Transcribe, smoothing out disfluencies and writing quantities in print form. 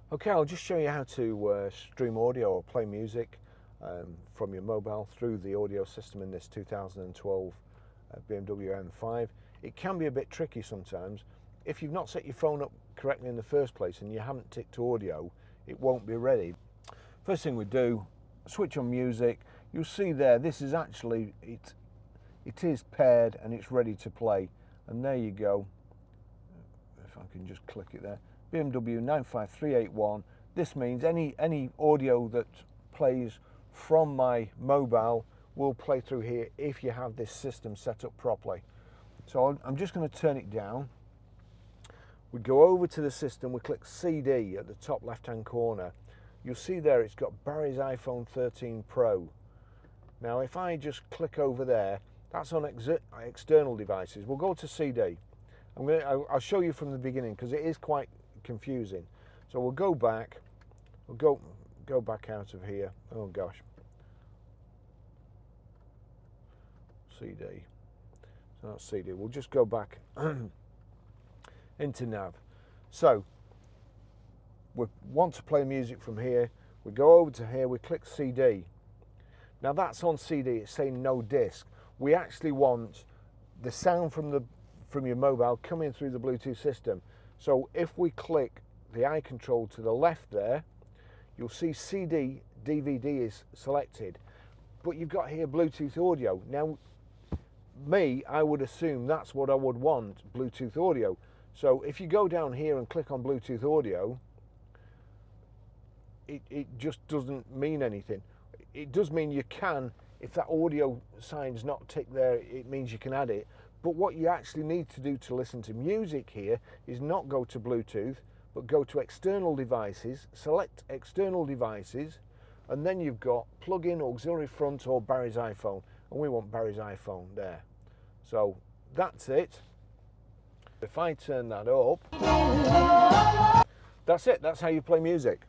Okay, I'll just show you how to stream audio or play music from your mobile through the audio system in this 2012 BMW M5. It can be a bit tricky sometimes. If you've not set your phone up correctly in the first place and you haven't ticked audio, it won't be ready. First thing we do, switch on music. You'll see there, this is actually, it is paired and it's ready to play. And there you go. If I can just click it there. BMW M5 This means any audio that plays from my mobile will play through here if you have this system set up properly. So I'm just going to turn it down. We go over to the system, we click CD at the top left hand corner. You'll see there it's got Barry's iPhone 13 Pro. Now if I just click over there, that's on external devices. We'll go to CD. I'll show you from the beginning because it is quite confusing. So we'll go back. We'll go back out of here. Oh gosh. CD. So not CD. We'll just go back into nav. So we want to play music from here. We go over to here. We click CD. Now that's on CD. It's saying no disc. We actually want the sound from your mobile coming through the Bluetooth system. So if we click the eye control to the left there, you'll see CD, DVD is selected, but you've got here Bluetooth audio. Now, I would assume that's what I would want, Bluetooth audio. So if you go down here and click on Bluetooth audio, it just doesn't mean anything. It does mean you can, if that audio sign's not ticked there, it means you can add it. But what you actually need to do to listen to music here is not go to Bluetooth, but go to external devices, select external devices, and then you've got plug-in, auxiliary front, or Barry's iPhone. And we want Barry's iPhone there. So that's it. If I turn that up, that's it. That's how you play music.